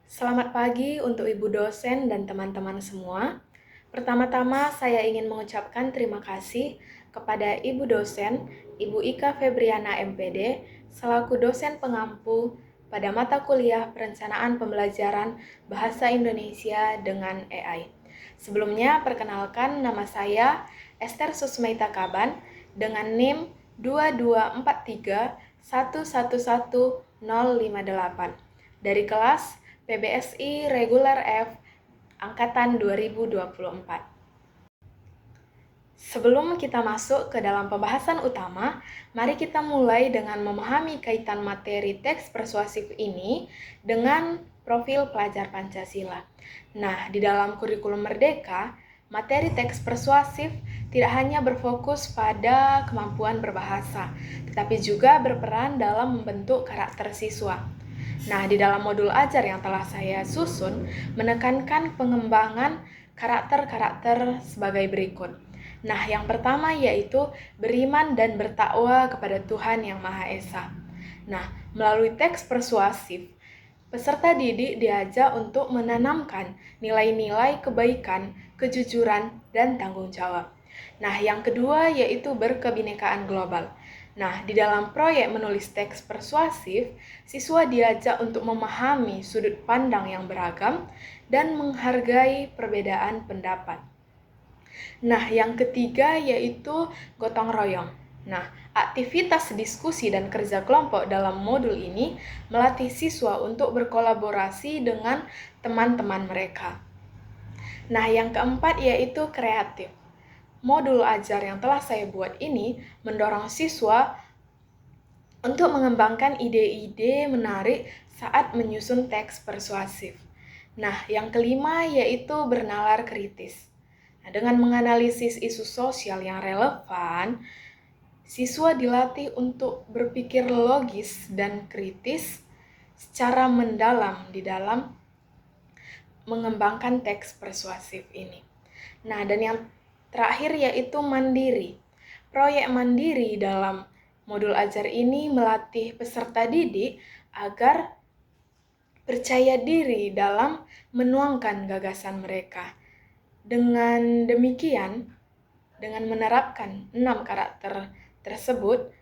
Selamat pagi untuk Ibu dosen dan teman-teman semua. Pertama-tama saya ingin mengucapkan terima kasih kepada Ibu dosen, Ibu Ika Febriana MPD, selaku dosen pengampu pada mata kuliah Perencanaan Pembelajaran Bahasa Indonesia dengan AI. Sebelumnya, perkenalkan nama saya Esther Susmeita Kaban dengan NIM 22431111058 dari kelas PBSI Reguler F Angkatan 2024. Sebelum kita masuk ke dalam pembahasan utama, mari kita mulai dengan memahami kaitan materi teks persuasif ini dengan profil pelajar Pancasila. Nah, di dalam kurikulum Merdeka, materi teks persuasif tidak hanya berfokus pada kemampuan berbahasa, tetapi juga berperan dalam membentuk karakter siswa. Nah, di dalam modul ajar yang telah saya susun, menekankan pengembangan karakter-karakter sebagai berikut. Nah, yang pertama yaitu beriman dan bertakwa kepada Tuhan Yang Maha Esa. Nah, melalui teks persuasif, peserta didik diajak untuk menanamkan nilai-nilai kebaikan, kejujuran, dan tanggung jawab. Nah, yang kedua yaitu berkebinekaan global. Nah, di dalam proyek menulis teks persuasif, siswa diajak untuk memahami sudut pandang yang beragam dan menghargai perbedaan pendapat. Nah, yang ketiga yaitu gotong royong. Nah, aktivitas diskusi dan kerja kelompok dalam modul ini melatih siswa untuk berkolaborasi dengan teman-teman mereka. Nah, yang keempat yaitu kreatif. Modul ajar yang telah saya buat ini mendorong siswa untuk mengembangkan ide-ide menarik saat menyusun teks persuasif. Nah, yang kelima yaitu bernalar kritis. Nah, dengan menganalisis isu sosial yang relevan, siswa dilatih untuk berpikir logis dan kritis secara mendalam di dalam mengembangkan teks persuasif ini. Nah, dan yang terakhir yaitu mandiri. Proyek mandiri dalam modul ajar ini melatih peserta didik agar percaya diri dalam menuangkan gagasan mereka. Dengan demikian, dengan menerapkan 6 karakter tersebut,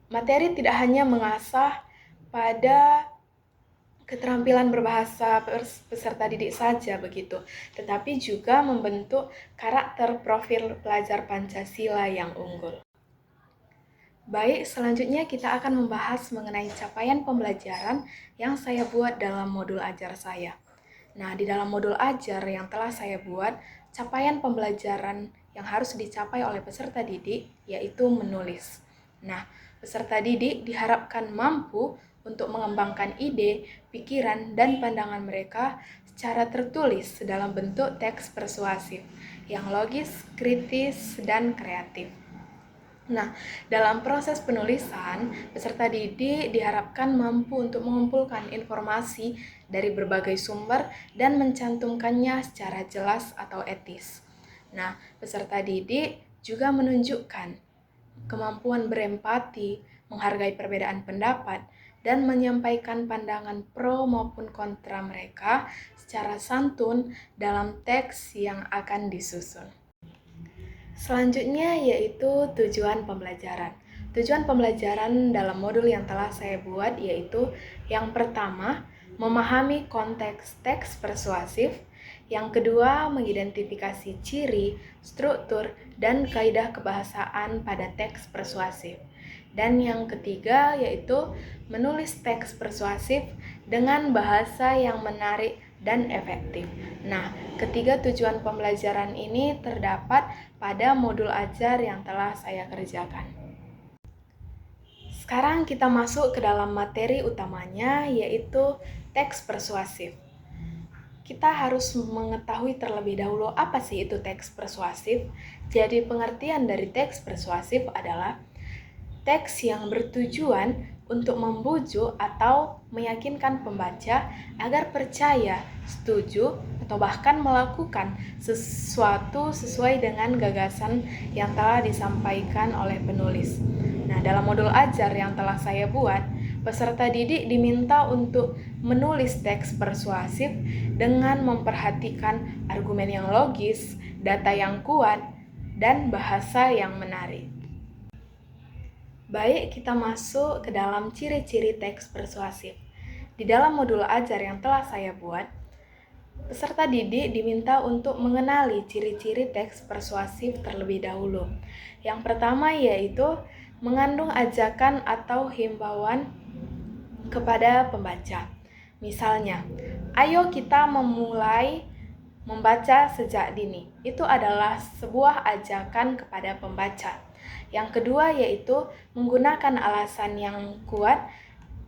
materi tidak hanya mengasah pada keterampilan berbahasa peserta didik saja begitu, tetapi juga membentuk karakter profil pelajar Pancasila yang unggul. Baik, selanjutnya kita akan membahas mengenai capaian pembelajaran yang saya buat dalam modul ajar saya. Nah, di dalam modul ajar yang telah saya buat, capaian pembelajaran yang harus dicapai oleh peserta didik yaitu menulis. Nah, peserta didik diharapkan mampu untuk mengembangkan ide, pikiran, dan pandangan mereka secara tertulis dalam bentuk teks persuasif yang logis, kritis, dan kreatif. Nah, dalam proses penulisan, peserta didik diharapkan mampu untuk mengumpulkan informasi dari berbagai sumber dan mencantumkannya secara jelas atau etis. Nah, peserta didik juga menunjukkan kemampuan berempati, menghargai perbedaan pendapat, dan menyampaikan pandangan pro maupun kontra mereka secara santun dalam teks yang akan disusun. Selanjutnya yaitu tujuan pembelajaran. Tujuan pembelajaran dalam modul yang telah saya buat yaitu yang pertama, memahami konteks teks persuasif. Yang kedua, mengidentifikasi ciri, struktur, dan kaidah kebahasaan pada teks persuasif. Dan yang ketiga yaitu menulis teks persuasif dengan bahasa yang menarik dan efektif. Nah, ketiga tujuan pembelajaran ini terdapat pada modul ajar yang telah saya kerjakan. Sekarang kita masuk ke dalam materi utamanya, yaitu teks persuasif. Kita harus mengetahui terlebih dahulu apa sih itu teks persuasif. Jadi pengertian dari teks persuasif adalah teks yang bertujuan untuk membujuk atau meyakinkan pembaca agar percaya, setuju, atau bahkan melakukan sesuatu sesuai dengan gagasan yang telah disampaikan oleh penulis. Nah, dalam modul ajar yang telah saya buat, Peserta didik diminta untuk menulis teks persuasif dengan memperhatikan argumen yang logis, data yang kuat, dan bahasa yang menarik. Baik, kita masuk ke dalam ciri-ciri teks persuasif. Di dalam modul ajar yang telah saya buat, peserta didik diminta untuk mengenali ciri-ciri teks persuasif terlebih dahulu. Yang pertama yaitu mengandung ajakan atau himbauan kepada pembaca. Misalnya, ayo kita memulai membaca sejak dini. Itu adalah sebuah ajakan kepada pembaca. Yang kedua yaitu menggunakan alasan yang kuat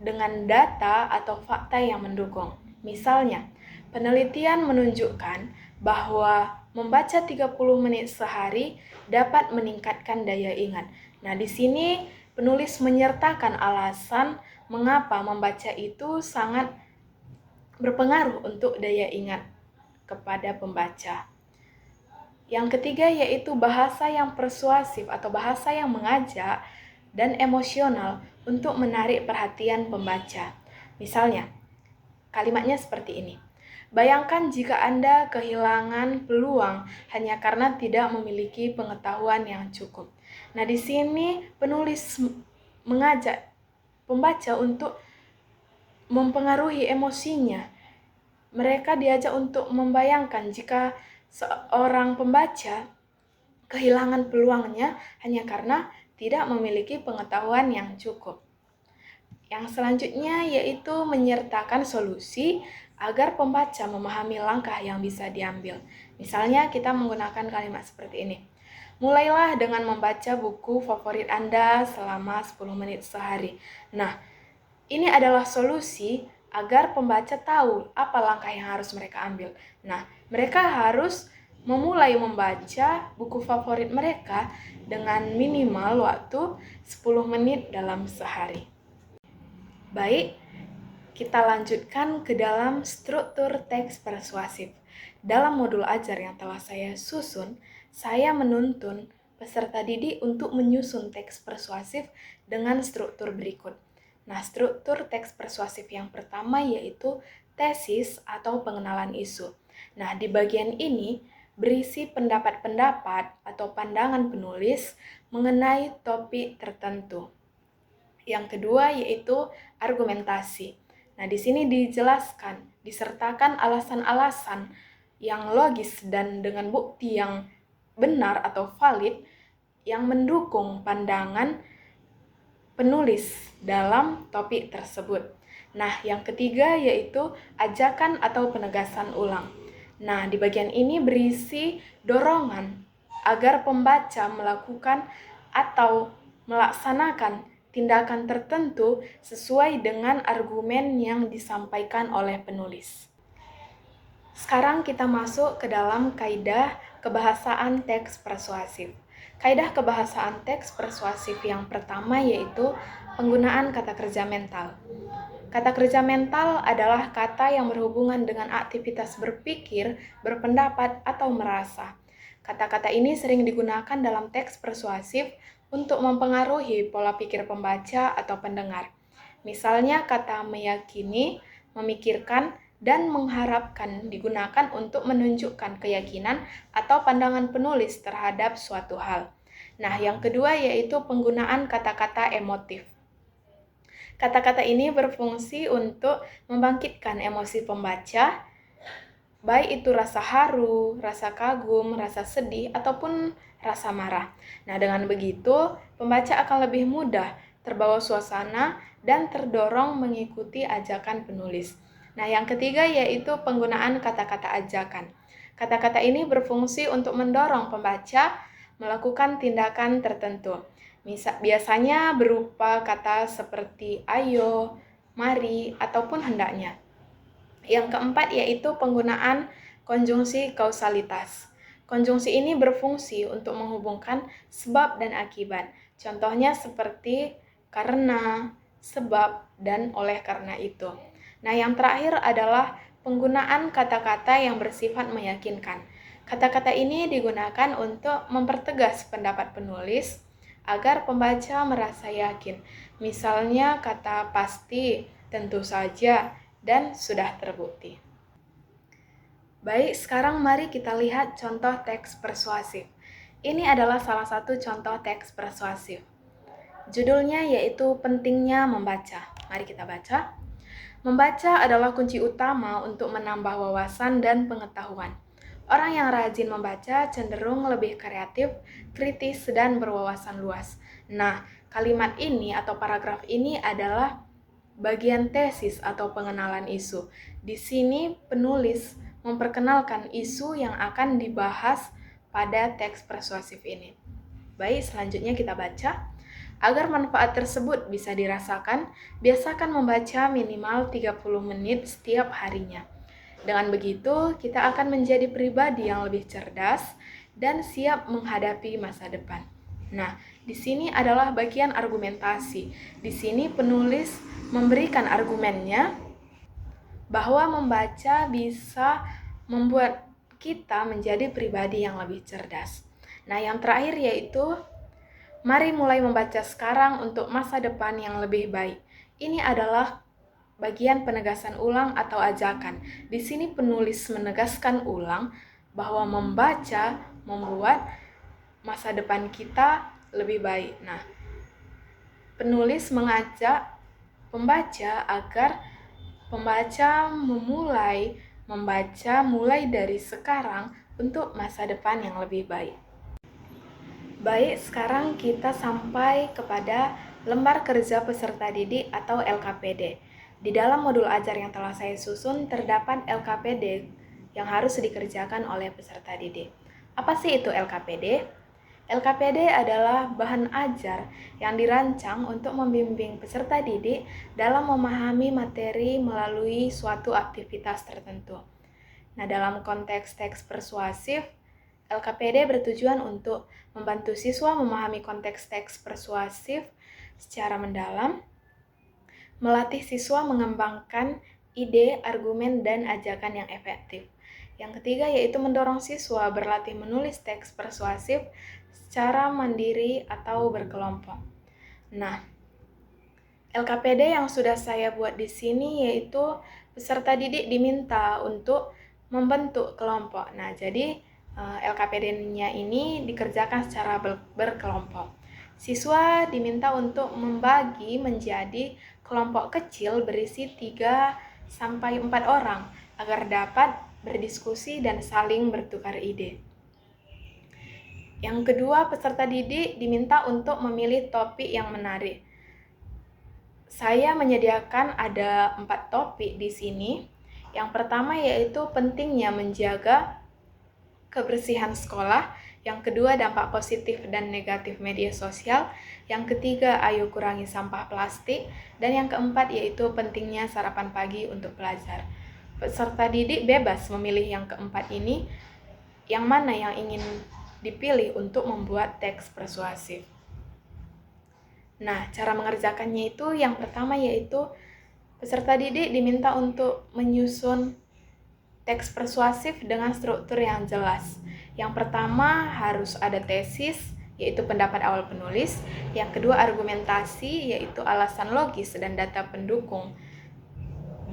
dengan data atau fakta yang mendukung. Misalnya, penelitian menunjukkan bahwa membaca 30 menit sehari dapat meningkatkan daya ingat. Nah, di sini penulis menyertakan alasan mengapa membaca itu sangat berpengaruh untuk daya ingat kepada pembaca. Yang ketiga yaitu bahasa yang persuasif atau bahasa yang mengajak dan emosional untuk menarik perhatian pembaca. Misalnya, kalimatnya seperti ini. Bayangkan jika Anda kehilangan peluang hanya karena tidak memiliki pengetahuan yang cukup. Nah, di sini penulis mengajak pembaca untuk mempengaruhi emosinya. Mereka diajak untuk membayangkan jika seorang pembaca kehilangan peluangnya hanya karena tidak memiliki pengetahuan yang cukup. Yang selanjutnya yaitu menyertakan solusi agar pembaca memahami langkah yang bisa diambil. Misalnya kita menggunakan kalimat seperti ini. Mulailah dengan membaca buku favorit Anda selama 10 menit sehari. Nah, ini adalah solusi agar pembaca tahu apa langkah yang harus mereka ambil. Nah, mereka harus memulai membaca buku favorit mereka dengan minimal waktu 10 menit dalam sehari. Baik, kita lanjutkan ke dalam struktur teks persuasif. Dalam modul ajar yang telah saya susun, saya menuntun peserta didik untuk menyusun teks persuasif dengan struktur berikut. Nah, struktur teks persuasif yang pertama yaitu tesis atau pengenalan isu. Nah, di bagian ini berisi pendapat-pendapat atau pandangan penulis mengenai topik tertentu. Yang kedua yaitu argumentasi. Nah, di sini dijelaskan, disertakan alasan-alasan yang logis dan dengan bukti yang benar atau valid yang mendukung pandangan penulis dalam topik tersebut. Nah, yang ketiga yaitu ajakan atau penegasan ulang. Nah, di bagian ini berisi dorongan agar pembaca melakukan atau melaksanakan tindakan tertentu sesuai dengan argumen yang disampaikan oleh penulis. Sekarang kita masuk ke dalam kaidah kebahasaan teks persuasif. Kaidah kebahasaan teks persuasif yang pertama yaitu penggunaan kata kerja mental. Kata kerja mental adalah kata yang berhubungan dengan aktivitas berpikir, berpendapat, atau merasa. Kata-kata ini sering digunakan dalam teks persuasif untuk mempengaruhi pola pikir pembaca atau pendengar. Misalnya kata meyakini, memikirkan, dan mengharapkan digunakan untuk menunjukkan keyakinan atau pandangan penulis terhadap suatu hal. Nah, yang kedua yaitu penggunaan kata-kata emotif. Kata-kata ini berfungsi untuk membangkitkan emosi pembaca, baik itu rasa haru, rasa kagum, rasa sedih, ataupun rasa marah. Nah, dengan begitu, pembaca akan lebih mudah terbawa suasana dan terdorong mengikuti ajakan penulis. Nah, yang ketiga yaitu penggunaan kata-kata ajakan. Kata-kata ini berfungsi untuk mendorong pembaca melakukan tindakan tertentu. Biasanya berupa kata seperti ayo, mari, ataupun hendaknya. Yang keempat yaitu penggunaan konjungsi kausalitas. Konjungsi ini berfungsi untuk menghubungkan sebab dan akibat. Contohnya seperti karena, sebab, dan oleh karena itu. Nah, yang terakhir adalah penggunaan kata-kata yang bersifat meyakinkan. Kata-kata ini digunakan untuk mempertegas pendapat penulis agar pembaca merasa yakin. Misalnya kata pasti, tentu saja, dan sudah terbukti. Baik, sekarang mari kita lihat contoh teks persuasif. Ini adalah salah satu contoh teks persuasif. Judulnya yaitu pentingnya membaca. Mari kita baca. Membaca adalah kunci utama untuk menambah wawasan dan pengetahuan. Orang yang rajin membaca cenderung lebih kreatif, kritis, dan berwawasan luas. Nah, kalimat ini atau paragraf ini adalah bagian tesis atau pengenalan isu. Di sini penulis memperkenalkan isu yang akan dibahas pada teks persuasif ini. Baik, selanjutnya kita baca. Agar manfaat tersebut bisa dirasakan, biasakan membaca minimal 30 menit setiap harinya. Dengan begitu, kita akan menjadi pribadi yang lebih cerdas dan siap menghadapi masa depan. Nah, di sini adalah bagian argumentasi. Di sini penulis memberikan argumennya bahwa membaca bisa membuat kita menjadi pribadi yang lebih cerdas. Nah, yang terakhir yaitu mari mulai membaca sekarang untuk masa depan yang lebih baik. Ini adalah bagian penegasan ulang atau ajakan. Di sini penulis menegaskan ulang bahwa membaca membuat masa depan kita lebih baik. Nah, penulis mengajak pembaca agar pembaca memulai membaca mulai dari sekarang untuk masa depan yang lebih baik. Baik, sekarang kita sampai kepada lembar kerja peserta didik atau LKPD. Di dalam modul ajar yang telah saya susun terdapat LKPD yang harus dikerjakan oleh peserta didik. Apa sih itu LKPD? LKPD adalah bahan ajar yang dirancang untuk membimbing peserta didik dalam memahami materi melalui suatu aktivitas tertentu. Nah, dalam konteks teks persuasif, LKPD bertujuan untuk membantu siswa memahami konteks teks persuasif secara mendalam, melatih siswa mengembangkan ide, argumen, dan ajakan yang efektif. Yang ketiga yaitu mendorong siswa berlatih menulis teks persuasif secara mandiri atau berkelompok. Nah, LKPD yang sudah saya buat di sini yaitu peserta didik diminta untuk membentuk kelompok. Nah, jadi LKPD-nya ini dikerjakan secara berkelompok. Siswa diminta untuk membagi menjadi kelompok kecil berisi 3-4 orang agar dapat berdiskusi dan saling bertukar ide. Yang kedua, peserta didik diminta untuk memilih topik yang menarik. Saya menyediakan ada 4 topik di sini. Yang pertama yaitu pentingnya menjaga kebersihan sekolah, yang kedua dampak positif dan negatif media sosial, yang ketiga ayo kurangi sampah plastik, dan yang keempat yaitu pentingnya sarapan pagi untuk pelajar. Peserta didik bebas memilih yang keempat ini, yang mana yang ingin dipilih untuk membuat teks persuasif. Nah, cara mengerjakannya itu yang pertama yaitu peserta didik diminta untuk menyusun teks persuasif dengan struktur yang jelas. Yang pertama harus ada tesis, yaitu pendapat awal penulis. Yang kedua argumentasi, yaitu alasan logis dan data pendukung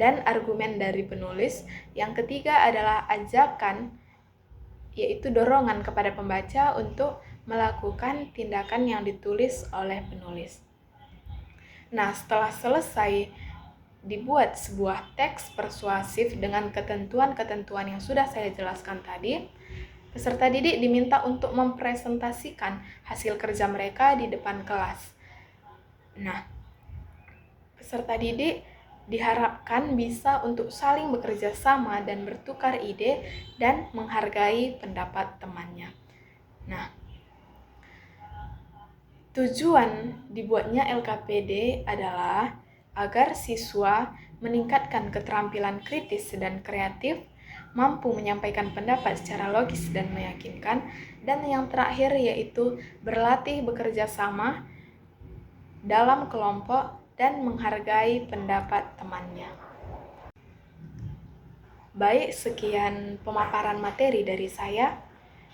dan argumen dari penulis. Yang ketiga adalah ajakan, yaitu dorongan kepada pembaca untuk melakukan tindakan yang ditulis oleh penulis. Nah, setelah selesai dibuat sebuah teks persuasif dengan ketentuan-ketentuan yang sudah saya jelaskan tadi, peserta didik diminta untuk mempresentasikan hasil kerja mereka di depan kelas. Nah, peserta didik diharapkan bisa untuk saling bekerja sama dan bertukar ide dan menghargai pendapat temannya. Nah, tujuan dibuatnya LKPD adalah agar siswa meningkatkan keterampilan kritis dan kreatif, mampu menyampaikan pendapat secara logis dan meyakinkan, dan yang terakhir yaitu berlatih bekerja sama dalam kelompok dan menghargai pendapat temannya. Baik, sekian pemaparan materi dari saya.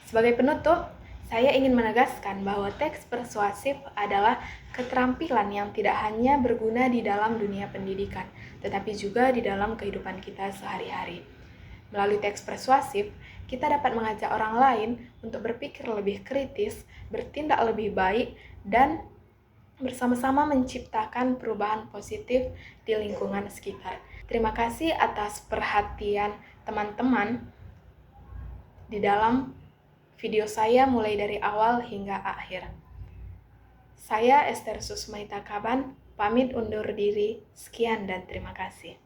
Sebagai penutup, Saya ingin menegaskan bahwa teks persuasif adalah keterampilan yang tidak hanya berguna di dalam dunia pendidikan, tetapi juga di dalam kehidupan kita sehari-hari. Melalui teks persuasif, kita dapat mengajak orang lain untuk berpikir lebih kritis, bertindak lebih baik, dan bersama-sama menciptakan perubahan positif di lingkungan sekitar. Terima kasih atas perhatian teman-teman di dalam video saya mulai dari awal hingga akhir. Saya Esther Susmaita Kaban, pamit undur diri. Sekian dan terima kasih.